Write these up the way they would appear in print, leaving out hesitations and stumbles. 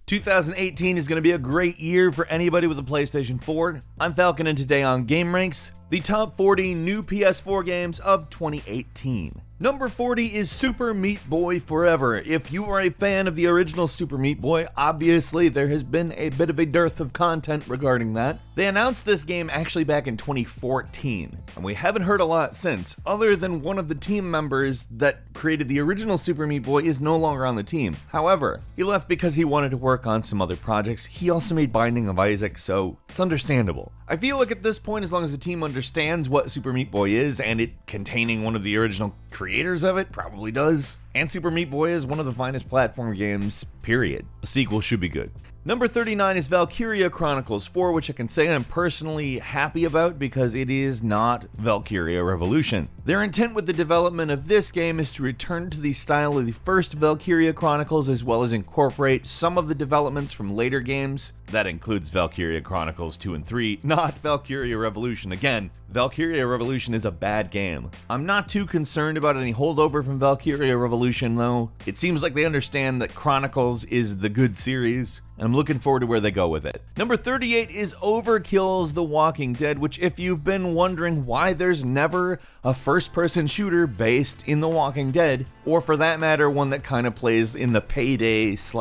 2018 is going to be a great year for anybody with a PlayStation 4. I'm Falcon, and today on GameRanx, the top 40 new PS4 games of 2018. Number 40 is Super Meat Boy Forever. If you are a fan of the original Super Meat Boy, obviously there has been a bit of a dearth of content regarding that. They announced this game actually back in 2014, and we haven't heard a lot since, other than one of the team members that created the original Super Meat Boy is no longer on the team. However, he left because he wanted to work on some other projects. He also made Binding of Isaac, so it's understandable. I feel like at this point, as long as the team understands what Super Meat Boy is, and it containing one of the original creators of it, probably does. And Super Meat Boy is one of the finest platform games, period. A sequel should be good. Number 39 is Valkyria Chronicles 4, which I can say I'm personally happy about because it is not Valkyria Revolution. Their intent with the development of this game is to return to the style of the first Valkyria Chronicles, as well as incorporate some of the developments from later games. That includes Valkyria Chronicles 2 and 3, not Valkyria Revolution. Again, Valkyria Revolution is a bad game. I'm not too concerned about any holdover from Valkyria Revolution though. It seems like they understand that Chronicles is the good series, and I'm looking forward to where they go with it. Number 38 is Overkill's The Walking Dead, which, if you've been wondering why there's never a first-person shooter based in The Walking Dead, or for that matter, one that kind of plays in the Payday /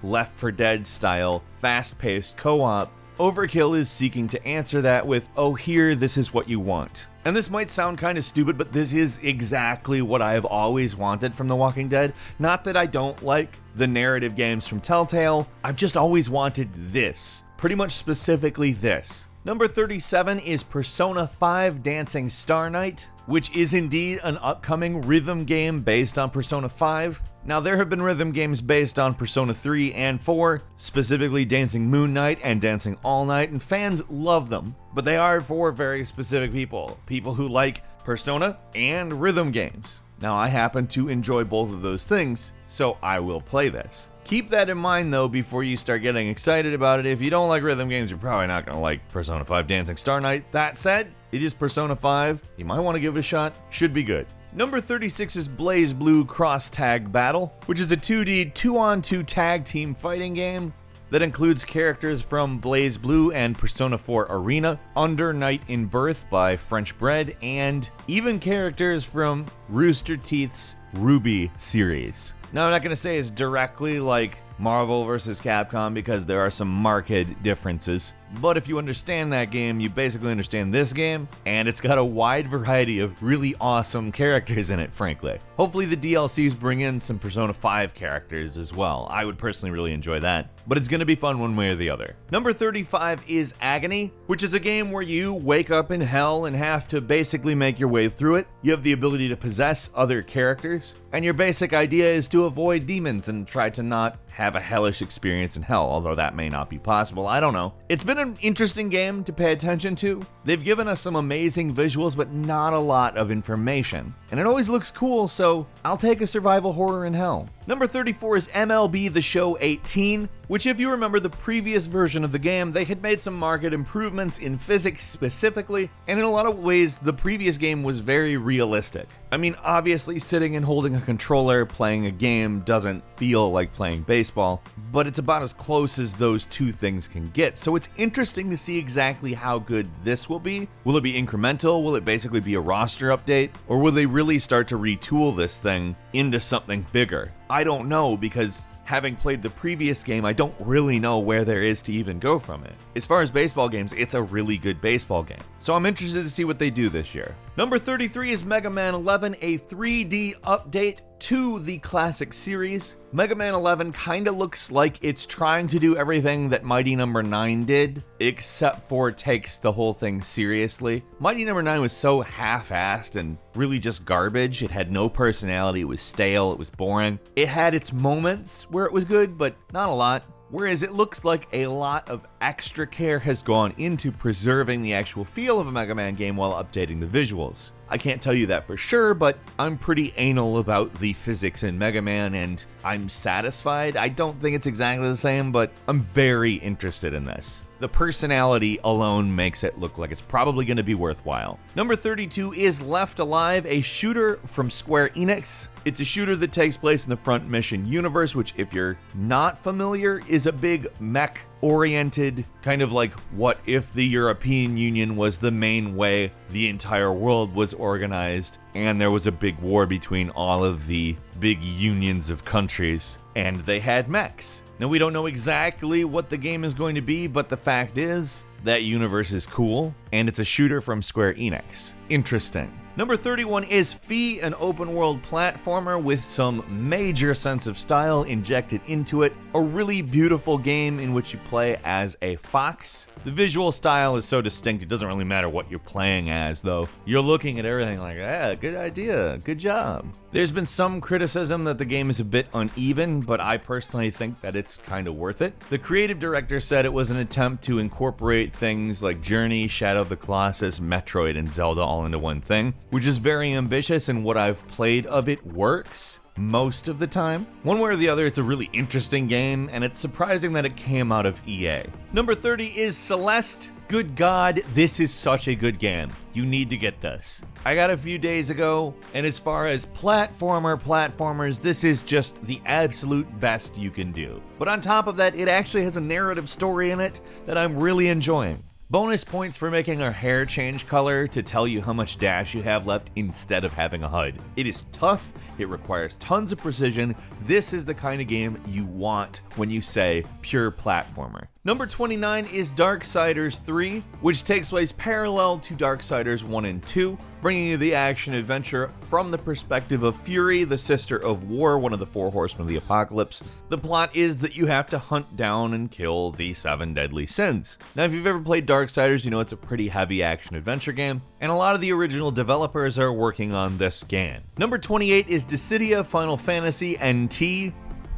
Left 4 Dead style, fast-paced co-op, Overkill is seeking to answer that with, oh, here, this is what you want. And this might sound kind of stupid, but this is exactly what I have always wanted from The Walking Dead. Not that I don't like the narrative games from Telltale, I've just always wanted this. Pretty much specifically this. Number 37 is Persona 5 Dancing Star Night, which is indeed an upcoming rhythm game based on Persona 5. Now, there have been rhythm games based on Persona 3 and 4, specifically Dancing Moon Night and Dancing All Night, and fans love them, but they are for very specific people. People who like Persona and rhythm games. Now, I happen to enjoy both of those things, so I will play this. Keep that in mind though before you start getting excited about it. If you don't like rhythm games, you're probably not going to like Persona 5 Dancing Star Night. That said, it is Persona 5. You might want to give it a shot. Should be good. Number 36 is BlazBlue Cross Tag Battle, which is a 2D 2-on-2 tag team fighting game that includes characters from BlazBlue and Persona 4 Arena, Under Night in Birth by French Bread, and even characters from Rooster Teeth's Ruby series. Now, I'm not going to say it's directly like Marvel vs. Capcom because there are some marked differences, but if you understand that game, you basically understand this game, and it's got a wide variety of really awesome characters in it, frankly. Hopefully the DLCs bring in some Persona 5 characters as well. I would personally really enjoy that, but it's going to be fun one way or the other. Number 35 is Agony, which is a game where you wake up in hell and have to basically make your way through it. You have the ability to possess other characters, and your basic idea is to avoid demons and try to not have a hellish experience in hell, although that may not be possible, I don't know. It's been an interesting game to pay attention to. They've given us some amazing visuals, but not a lot of information. And it always looks cool, so I'll take a survival horror in hell. Number 34 is MLB The Show 18, which, if you remember the previous version of the game, they had made some marked improvements in physics specifically, and in a lot of ways, the previous game was very realistic. I mean, obviously, sitting and holding a controller playing a game doesn't feel like playing baseball, but it's about as close as those two things can get, so it's interesting to see exactly how good this will be. Will it be incremental? Will it basically be a roster update? Or will they really start to retool this thing into something bigger? I don't know, because having played the previous game, I don't really know where there is to even go from it. As far as baseball games, it's a really good baseball game, so I'm interested to see what they do this year. Number 33 is Mega Man 11, a 3D update to the classic series. Mega Man 11 kinda looks like it's trying to do everything that Mighty No. 9 did, except for takes the whole thing seriously. Mighty No. 9 was so half-assed and really just garbage. It had no personality, it was stale, it was boring. It had its moments where it was good, but not a lot. Whereas it looks like a lot of extra care has gone into preserving the actual feel of a Mega Man game while updating the visuals. I can't tell you that for sure, but I'm pretty anal about the physics in Mega Man, and I'm satisfied. I don't think it's exactly the same, but I'm very interested in this. The personality alone makes it look like it's probably going to be worthwhile. Number 32 is Left Alive, a shooter from Square Enix. It's a shooter that takes place in the Front Mission universe, which, if you're not familiar, is a big mech-oriented, kind of like what if the European Union was the main way the entire world was organized, and there was a big war between all of the big unions of countries, and they had mechs. Now, we don't know exactly what the game is going to be, but the fact is, that universe is cool, and it's a shooter from Square Enix. Interesting. Number 31 is Fee, an open-world platformer with some major sense of style injected into it. A really beautiful game in which you play as a fox. The visual style is so distinct, it doesn't really matter what you're playing as, though. You're looking at everything like, good idea, good job. There's been some criticism that the game is a bit uneven, but I personally think that it's kind of worth it. The creative director said it was an attempt to incorporate things like Journey, Shadow of the Colossus, Metroid, and Zelda all into one thing, which is very ambitious, and what I've played of it works most of the time. One way or the other, it's a really interesting game, and it's surprising that it came out of EA. Number 30 is Celeste. Good God, this is such a good game. You need to get this. I got it a few days ago, and as far as platformers, this is just the absolute best you can do. But on top of that, it actually has a narrative story in it that I'm really enjoying. Bonus points for making our hair change color to tell you how much dash you have left instead of having a HUD. It is tough, it requires tons of precision. This is the kind of game you want when you say pure platformer. Number 29 is Darksiders III, which takes place parallel to Darksiders 1 and 2, bringing you the action-adventure from the perspective of Fury, the sister of War, one of the four horsemen of the apocalypse. The plot is that you have to hunt down and kill the 7 deadly sins. Now, if you've ever played Darksiders, you know it's a pretty heavy action-adventure game, and a lot of the original developers are working on this game. Number 28 is Dissidia Final Fantasy NT,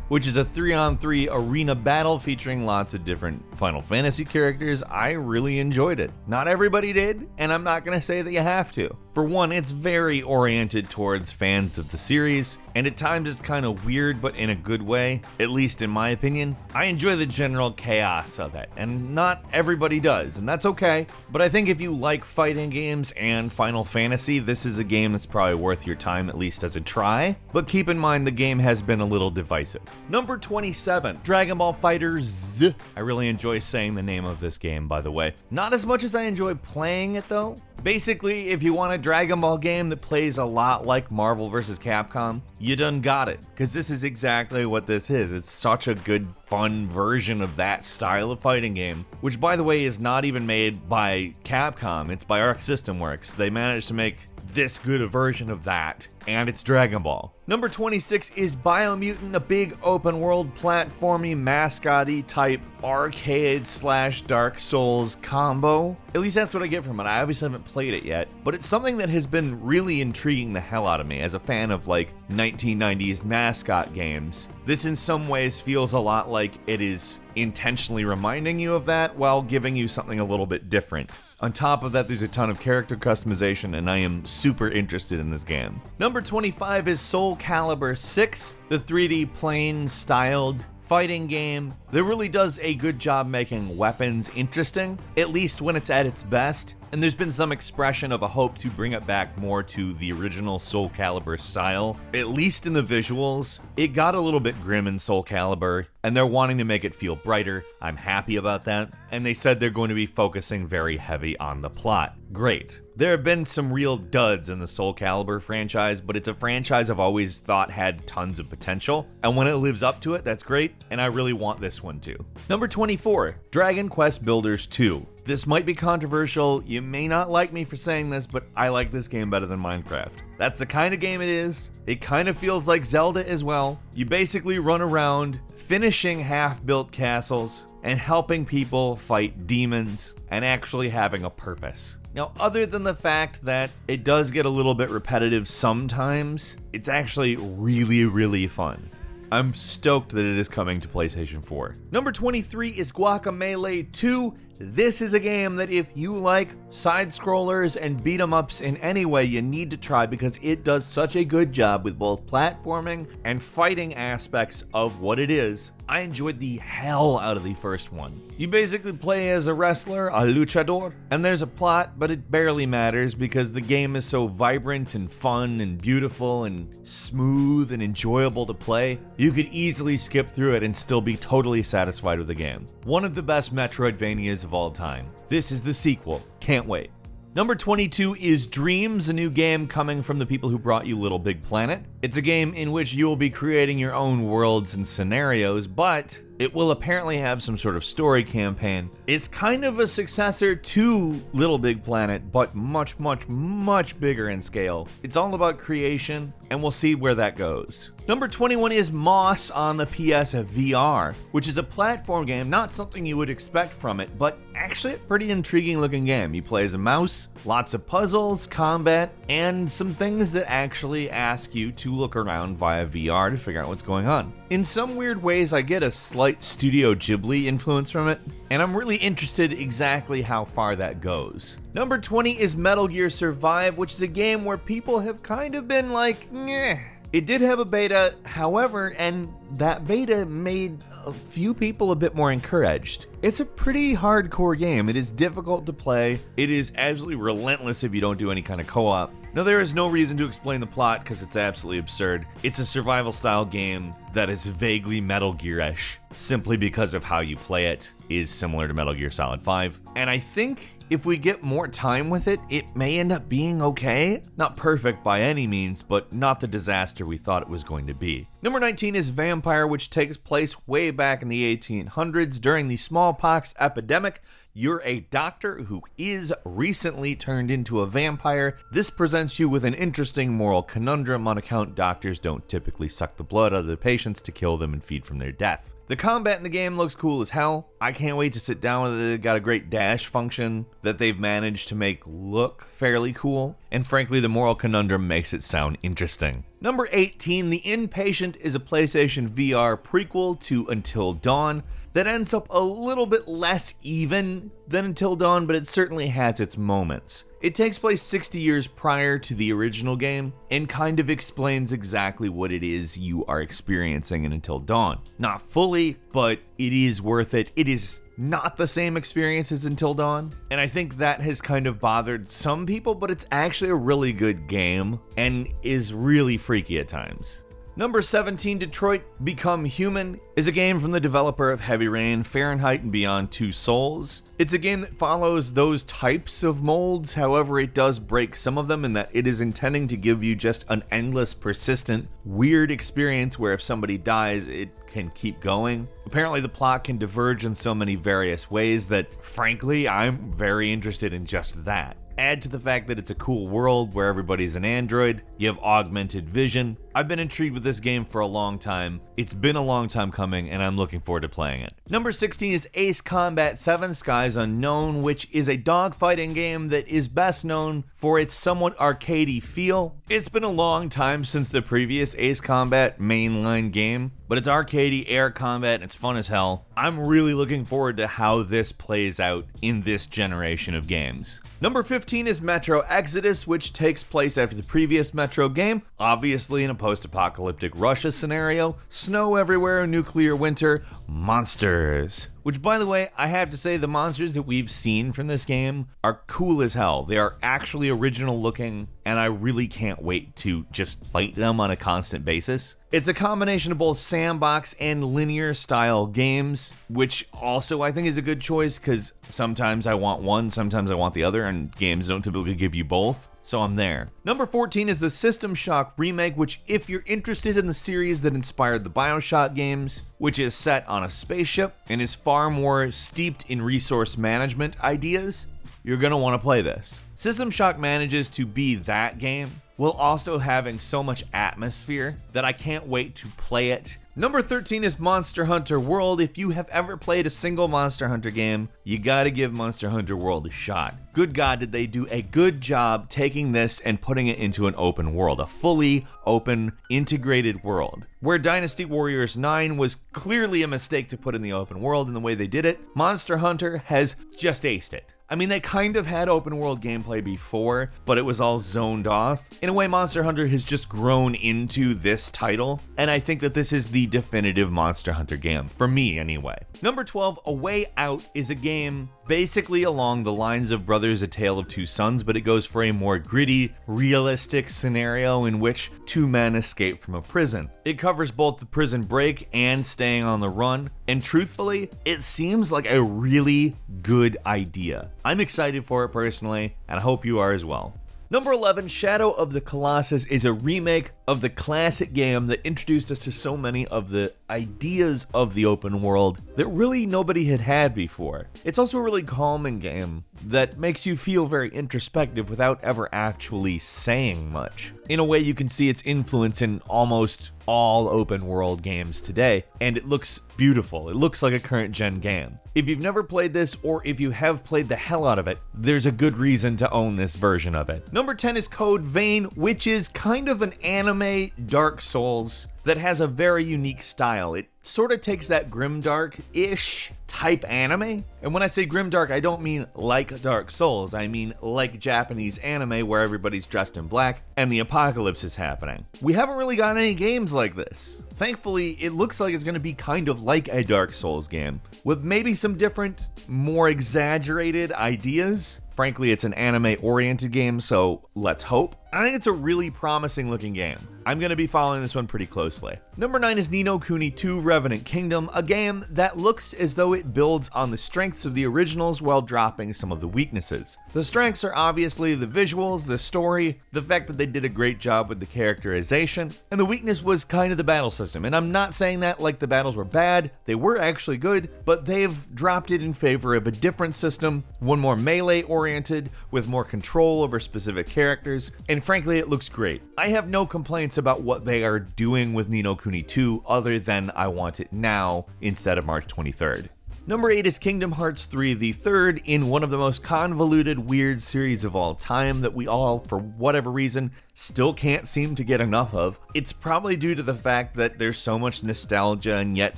which is a 3-on-3 arena battle featuring lots of different Final Fantasy characters. I really enjoyed it. Not everybody did, and I'm not going to say that you have to. For one, it's very oriented towards fans of the series, and at times it's kind of weird, but in a good way, at least in my opinion. I enjoy the general chaos of it, and not everybody does, and that's okay. But I think if you like fighting games and Final Fantasy, this is a game that's probably worth your time, at least as a try. But keep in mind the game has been a little divisive. Number 27, Dragon Ball FighterZ. I really enjoy saying the name of this game, by the way. Not as much as I enjoy playing it, though. Basically, if you want a Dragon Ball game that plays a lot like Marvel vs. Capcom, you done got it, because this is exactly what this is. It's such a good, fun version of that style of fighting game, which, by the way, is not even made by Capcom. It's by Arc System Works. They managed to make this good a version of that, and it's Dragon Ball. Number 26 is Biomutant, a big open world platformy mascot-y type arcade / Dark Souls combo. At least that's what I get from it. I obviously haven't played it yet, but it's something that has been really intriguing the hell out of me as a fan of like 1990s mascot games. This in some ways feels a lot like it is intentionally reminding you of that while giving you something a little bit different. On top of that, there's a ton of character customization, and I am super interested in this game. Number 25 is Soul Calibur 6, the 3D plane-styled fighting game that really does a good job making weapons interesting, at least when it's at its best. And there's been some expression of a hope to bring it back more to the original Soul Calibur style, at least in the visuals. It got a little bit grim in Soul Calibur, and they're wanting to make it feel brighter. I'm happy about that. And they said they're going to be focusing very heavy on the plot. Great. There have been some real duds in the Soul Calibur franchise, but it's a franchise I've always thought had tons of potential. And when it lives up to it, that's great, and I really want this one too. Number 24, Dragon Quest Builders 2. This might be controversial, you may not like me for saying this, but I like this game better than Minecraft. That's the kind of game it is. It kind of feels like Zelda as well. You basically run around finishing half-built castles and helping people fight demons and actually having a purpose. Now, other than the fact that it does get a little bit repetitive sometimes, it's actually really, really fun. I'm stoked that it is coming to PlayStation 4. Number 23 is Guacamelee 2. This is a game that if you like side-scrollers and beat-em-ups in any way, you need to try because it does such a good job with both platforming and fighting aspects of what it is. I enjoyed the hell out of the first one. You basically play as a wrestler, a luchador, and there's a plot, but it barely matters because the game is so vibrant and fun and beautiful and smooth and enjoyable to play. You could easily skip through it and still be totally satisfied with the game. One of the best Metroidvanias of all time. This is the sequel. Can't wait. Number 22 is Dreams, a new game coming from the people who brought you Little Big Planet. It's a game in which you will be creating your own worlds and scenarios, but it will apparently have some sort of story campaign. It's kind of a successor to Little Big Planet, but much, much, much bigger in scale. It's all about creation, and we'll see where that goes. Number 21 is Moss on the PS VR, which is a platform game, not something you would expect from it, but actually a pretty intriguing looking game. You play as a mouse, lots of puzzles, combat, and some things that actually ask you to look around via VR to figure out what's going on. In some weird ways, I get a slight Studio Ghibli influence from it, and I'm really interested exactly how far that goes. Number 20 is Metal Gear Survive, which is a game where people have kind of been like, meh. It did have a beta, however, and that beta made a few people a bit more encouraged. It's a pretty hardcore game. It is difficult to play. It is absolutely relentless if you don't do any kind of co-op. Now, there is no reason to explain the plot because it's absolutely absurd. It's a survival style game that is vaguely Metal Gear-ish, simply because of how you play it is similar to Metal Gear Solid 5. And I think if we get more time with it, it may end up being okay. Not perfect by any means, but not the disaster we thought it was going to be. Number 19 is Vampire, which takes place way back in the 1800s during the smallpox epidemic. You're a doctor who is recently turned into a vampire. This presents you with an interesting moral conundrum on account doctors don't typically suck the blood out of the patients to kill them and feed from their death. The combat in the game looks cool as hell. I can't wait to sit down with it. It got a great dash function that they've managed to make look fairly cool. And frankly, the moral conundrum makes it sound interesting. Number 18, The Impatient is a PlayStation VR prequel to Until Dawn that ends up a little bit less even than Until Dawn, but it certainly has its moments. It takes place 60 years prior to the original game and kind of explains exactly what it is you are experiencing in Until Dawn. Not fully, but it is worth it. It is not the same experience as Until Dawn, and I think that has kind of bothered some people, but it's actually a really good game and is really freaky at times. Number 17, Detroit Become Human, is a game from the developer of Heavy Rain, Fahrenheit and Beyond Two Souls. It's a game that follows those types of molds, however it does break some of them in that it is intending to give you just an endless, persistent, weird experience where if somebody dies, it can keep going. Apparently the plot can diverge in so many various ways that, frankly, I'm very interested in just that. Add to the fact that it's a cool world where everybody's an android, you have augmented vision. I've been intrigued with this game for a long time. It's been a long time coming, and I'm looking forward to playing it. Number 16 is Ace Combat 7 Skies Unknown, which is a dogfighting game that is best known for its somewhat arcadey feel. It's been a long time since the previous Ace Combat mainline game, but it's arcadey, air combat, and it's fun as hell. I'm really looking forward to how this plays out in this generation of games. Number 15 is Metro Exodus, which takes place after the previous Metro game, obviously in a post-apocalyptic Russia scenario, snow everywhere, nuclear winter, monsters. Which, by the way, I have to say the monsters that we've seen from this game are cool as hell. They are actually original looking, and I really can't wait to just fight them on a constant basis. It's a combination of both sandbox and linear style games, which also I think is a good choice because sometimes I want one, sometimes I want the other, and games don't typically give you both. So I'm there. Number 14 is the System Shock remake, which if you're interested in the series that inspired the BioShock games, which is set on a spaceship and is far more steeped in resource management ideas, you're going to want to play this. System Shock manages to be that game while also having so much atmosphere that I can't wait to play it. Number 13 is Monster Hunter World. If you have ever played a single Monster Hunter game, you gotta give Monster Hunter World a shot. Good God, did they do a good job taking this and putting it into an open world, a fully open, integrated world. Where Dynasty Warriors 9 was clearly a mistake to put in the open world in the way they did it, Monster Hunter has just aced it. I mean, they kind of had open world gameplay before, but it was all zoned off. In a way, Monster Hunter has just grown into this title, and I think that this is the definitive Monster Hunter game, for me anyway. Number 12, A Way Out is a game basically along the lines of Brothers: A Tale of Two Sons, but it goes for a more gritty, realistic scenario in which two men escape from a prison. It covers both the prison break and staying on the run, and truthfully, it seems like a really good idea. I'm excited for it personally, and I hope you are as well. Number 11, Shadow of the Colossus is a remake of the classic game that introduced us to so many of the ideas of the open world that really nobody had before. It's also a really calming game that makes you feel very introspective without ever actually saying much. In a way, you can see its influence in almost all open world games today, and it looks beautiful. It looks like a current gen game. If you've never played this, or if you have played the hell out of it, there's a good reason to own this version of it. Number 10 is Code Vein, which is kind of an anime Dark Souls that has a very unique style. It sort of takes that grimdark-ish type anime. And when I say grimdark, I don't mean like Dark Souls. I mean like Japanese anime where everybody's dressed in black and the apocalypse is happening. We haven't really got any games like this. Thankfully, it looks like it's going to be kind of like a Dark Souls game, with maybe some different, more exaggerated ideas. Frankly, it's an anime-oriented game, so let's hope. I think it's a really promising looking game. I'm going to be following this one pretty closely. Number 9 is Ni no Kuni 2 Revenant Kingdom, a game that looks as though it builds on the strengths of the originals while dropping some of the weaknesses. The strengths are obviously the visuals, the story, the fact that they did a great job with the characterization, and the weakness was kind of the battle system. And I'm not saying that like the battles were bad, they were actually good, but they've dropped it in favor of a different system, one more melee-oriented, with more control over specific characters, and frankly, it looks great. I have no complaints about what they are doing with Ni no Kuni 2 other than I want it now instead of March 23rd. Number 8 is Kingdom Hearts 3, the third in one of the most convoluted, weird series of all time that we all, for whatever reason, still can't seem to get enough of. It's probably due to the fact that there's so much nostalgia and yet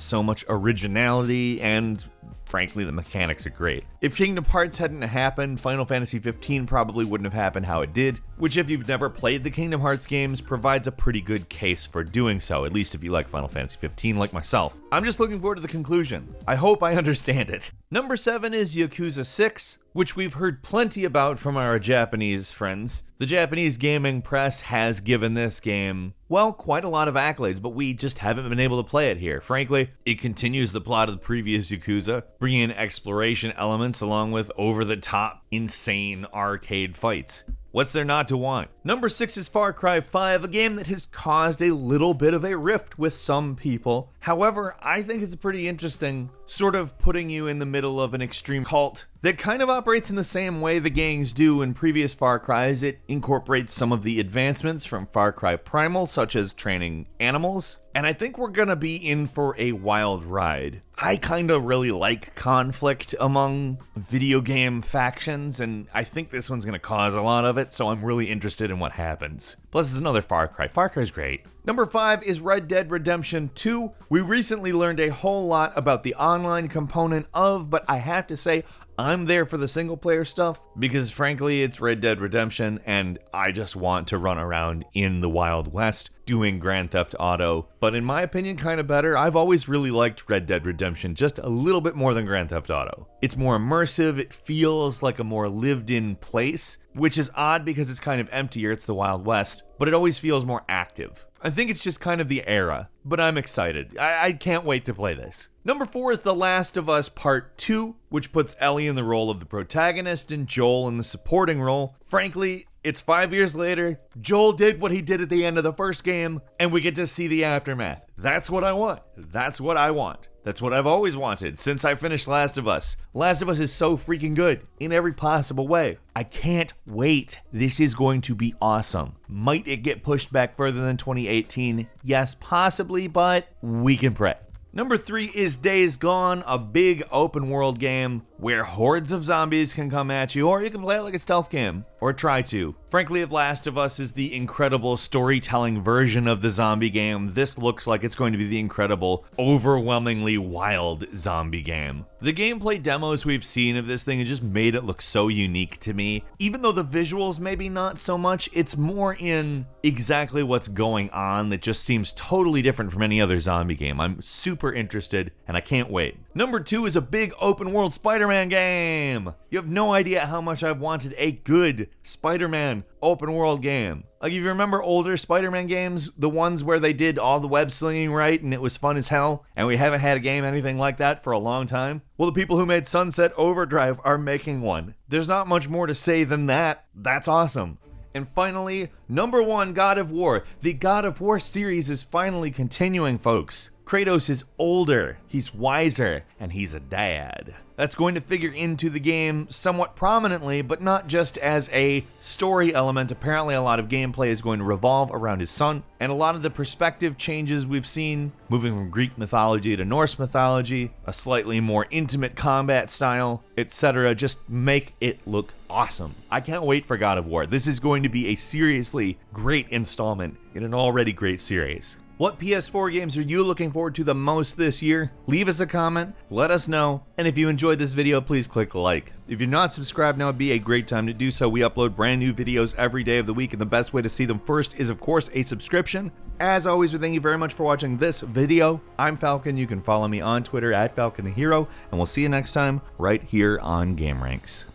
so much originality, and frankly, the mechanics are great. If Kingdom Hearts hadn't happened, Final Fantasy 15 probably wouldn't have happened how it did, which if you've never played the Kingdom Hearts games, provides a pretty good case for doing so, at least if you like Final Fantasy 15 like myself. I'm just looking forward to the conclusion. I hope I understand it. Number 7 is Yakuza 6, which we've heard plenty about from our Japanese friends. The Japanese gaming press has given this game, well, quite a lot of accolades, but we just haven't been able to play it here. Frankly, it continues the plot of the previous Yakuza, bringing in exploration elements along with over-the-top, insane arcade fights. What's there not to want? Number 6 is Far Cry 5, a game that has caused a little bit of a rift with some people. However, I think it's pretty interesting, sort of putting you in the middle of an extreme cult that kind of operates in the same way the gangs do in previous Far Cries. It incorporates some of the advancements from Far Cry Primal, such as training animals, and I think we're gonna be in for a wild ride. I kind of really like conflict among video game factions, and I think this one's gonna cause a lot of it, so I'm really interested in what happens. Plus, it's another Far Cry. Far Cry's great. Number 5 is Red Dead Redemption 2. We recently learned a whole lot about the online component of, but I have to say, I'm there for the single player stuff because frankly, it's Red Dead Redemption and I just want to run around in the Wild West doing Grand Theft Auto, but in my opinion, kind of better. I've always really liked Red Dead Redemption just a little bit more than Grand Theft Auto. It's more immersive, it feels like a more lived-in place, which is odd because it's kind of emptier, it's the Wild West, but it always feels more active. I think it's just kind of the era, but I'm excited. I can't wait to play this. Number 4 is The Last of Us Part 2, which puts Ellie in the role of the protagonist and Joel in the supporting role. Frankly, it's 5 years later, Joel did what he did at the end of the first game, and we get to see the aftermath. That's what I want. That's what I want. That's what I've always wanted since I finished Last of Us. Last of Us is so freaking good in every possible way. I can't wait. This is going to be awesome. Might it get pushed back further than 2018? Yes, possibly, but we can pray. Number 3 is Days Gone, a big open world game where hordes of zombies can come at you, or you can play it like a stealth game, or try to. Frankly, if Last of Us is the incredible storytelling version of the zombie game, this looks like it's going to be the incredible, overwhelmingly wild zombie game. The gameplay demos we've seen of this thing have just made it look so unique to me. Even though the visuals maybe not so much, it's more in exactly what's going on that just seems totally different from any other zombie game. I'm super interested, and I can't wait. Number 2 is a big open world Spider-Man game. You have no idea how much I've wanted a good Spider-Man open world game. Like, if you remember older Spider-Man games, the ones where they did all the web slinging right and it was fun as hell, and we haven't had a game anything like that for a long time. Well, the people who made Sunset Overdrive are making one. There's not much more to say than that. That's awesome. And finally, number 1, God of War. The God of War series is finally continuing, folks. Kratos is older, he's wiser, and he's a dad. That's going to figure into the game somewhat prominently, but not just as a story element. Apparently a lot of gameplay is going to revolve around his son, and a lot of the perspective changes we've seen, moving from Greek mythology to Norse mythology, a slightly more intimate combat style, etc., just make it look awesome. I can't wait for God of War. This is going to be a seriously great installment in an already great series. What PS4 games are you looking forward to the most this year? Leave us a comment, let us know, and if you enjoyed this video, please click like. If you're not subscribed now, it'd be a great time to do so. We upload brand new videos every day of the week, and the best way to see them first is, of course, a subscription. As always, we thank you very much for watching this video. I'm Falcon. You can follow me on Twitter @FalconTheHero, and we'll see you next time right here on GameRanx.